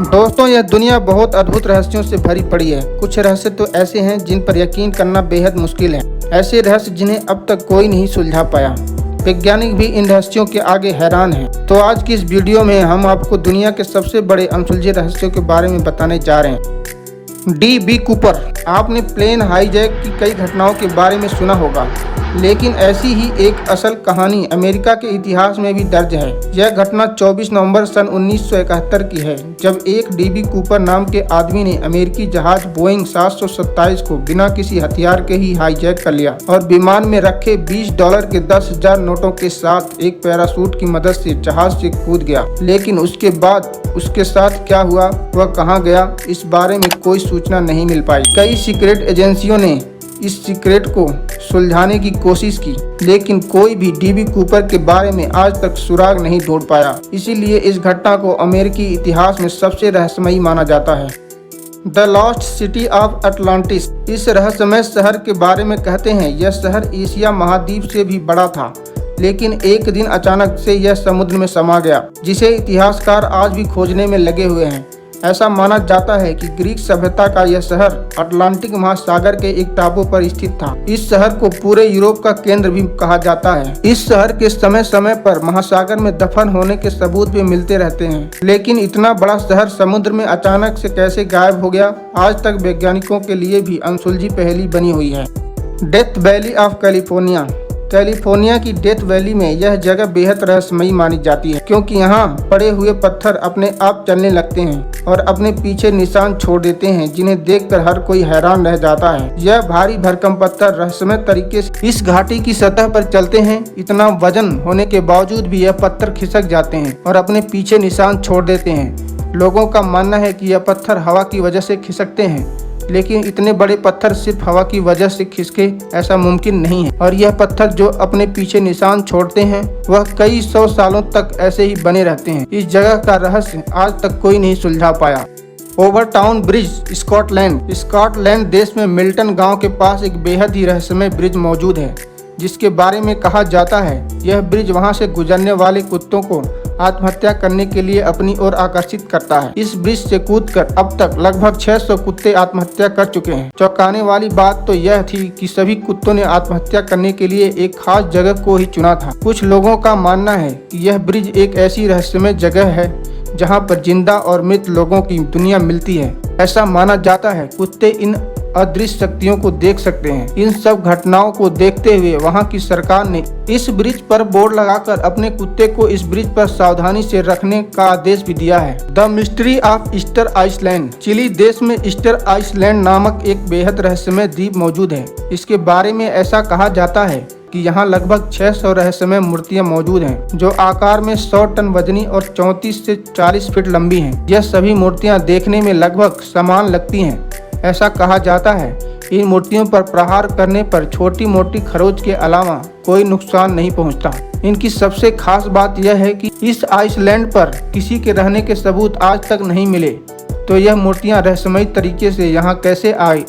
दोस्तों, यह दुनिया बहुत अद्भुत रहस्यों से भरी पड़ी है। कुछ रहस्य तो ऐसे हैं जिन पर यकीन करना बेहद मुश्किल है। ऐसे रहस्य जिन्हें अब तक कोई नहीं सुलझा पाया। वैज्ञानिक भी इन रहस्यों के आगे हैरान हैं। तो आज की इस वीडियो में हम आपको दुनिया के सबसे बड़े अनसुलझे रहस्यों के बारे में बताने जा रहे हैं। डी.बी. कूपर। आपने प्लेन हाईजैक की कई घटनाओं के बारे में सुना होगा, लेकिन ऐसी ही एक असल कहानी अमेरिका के इतिहास में भी दर्ज है। यह घटना 24 नवंबर सन 1971 की है, जब एक डी.बी. कूपर नाम के आदमी ने अमेरिकी जहाज बोइंग 727 को बिना किसी हथियार के ही हाईजैक कर लिया और विमान में रखे $20 के 10,000 नोटों के साथ एक पैराशूट की मदद से जहाज से कूद गया। लेकिन उसके बाद उसके साथ क्या हुआ, वह कहाँ गया, इस बारे में कोई सूचना नहीं मिल पाई। कई सीक्रेट एजेंसियों ने इस सीक्रेट को सुलझाने की कोशिश की, लेकिन कोई भी डी.बी. कूपर के बारे में आज तक सुराग नहीं ढूंढ पाया। इसीलिए इस घटना को अमेरिकी इतिहास में सबसे रहस्यमयी माना जाता है। The lost city of Atlantis. इस रहस्यमय शहर के बारे में कहते हैं यह शहर एशिया महाद्वीप से भी बड़ा था, लेकिन एक दिन अचानक से यह समुद्र में समा गया, जिसे इतिहासकार आज भी खोजने में लगे हुए हैं। ऐसा माना जाता है कि ग्रीक सभ्यता का यह शहर अटलांटिक महासागर के एक टापू पर स्थित था। इस शहर को पूरे यूरोप का केंद्र भी कहा जाता है। इस शहर के समय समय पर महासागर में दफन होने के सबूत भी मिलते रहते हैं, लेकिन इतना बड़ा शहर समुद्र में अचानक से कैसे गायब हो गया, आज तक वैज्ञानिकों के लिए भी अनसुलझी पहेली बनी हुई है। Death valley of California. California की डेथ वैली में यह जगह बेहद रहस्यमयी मानी जाती है, क्योंकि यहाँ पड़े हुए पत्थर अपने आप चलने लगते हैं और अपने पीछे निशान छोड़ देते हैं, जिन्हें देखकर हर कोई हैरान रह जाता है। यह भारी भरकम पत्थर रहस्यमय तरीके से इस घाटी की सतह पर चलते हैं। इतना वजन होने के बावजूद भी यह पत्थर खिसक जाते हैं और अपने पीछे निशान छोड़ देते हैं। लोगों का मानना है कि यह पत्थर हवा की वजह से खिसकते हैं, लेकिन इतने बड़े पत्थर सिर्फ हवा की वजह से खिसके ऐसा मुमकिन नहीं है। और यह पत्थर जो अपने पीछे निशान छोड़ते हैं वह कई 100 सालों तक ऐसे ही बने रहते हैं। इस जगह का रहस्य आज तक कोई नहीं सुलझा पाया। ओवरटाउन ब्रिज, स्कॉटलैंड। स्कॉटलैंड देश में मिल्टन गांव के पास एक बेहद ही रहस्यमय ब्रिज मौजूद है, जिसके बारे में कहा जाता है यह ब्रिज वहां से गुजरने वाले कुत्तों को आत्महत्या करने के लिए अपनी ओर आकर्षित करता है। इस ब्रिज से कूदकर अब तक लगभग 600 कुत्ते आत्महत्या कर चुके हैं। चौंकाने वाली बात तो यह थी कि सभी कुत्तों ने आत्महत्या करने के लिए एक खास जगह को ही चुना था। कुछ लोगों का मानना है कि यह ब्रिज एक ऐसी रहस्यमय जगह है जहां पर जिंदा और मृत लोगों की दुनिया मिलती है। ऐसा माना जाता है कुत्ते इन अदृश्य शक्तियों को देख सकते हैं। इन सब घटनाओं को देखते हुए वहां की सरकार ने इस ब्रिज पर बोर्ड लगाकर अपने कुत्ते को इस ब्रिज पर सावधानी से रखने का आदेश भी दिया है। The mystery of Easter island. Chile देश में ईस्टर आइसलैंड नामक एक बेहद रहस्यमय द्वीप मौजूद है। इसके बारे में ऐसा कहा जाता है कि यहाँ लगभग 600 रहस्यमय मूर्तियाँ मौजूद हैं, जो आकार में 100 टन वजनी और 34 से 40 फीट लंबी हैं। यह सभी मूर्तियाँ देखने में लगभग समान लगती हैं। ऐसा कहा जाता है इन मूर्तियों पर प्रहार करने पर छोटी मोटी खरोच के अलावा कोई नुकसान नहीं पहुंचता। इनकी सबसे खास बात यह है कि इस आइसलैंड पर किसी के रहने के सबूत आज तक नहीं मिले, तो यह मूर्तियां रहस्यमयी तरीके से यहाँ कैसे आई,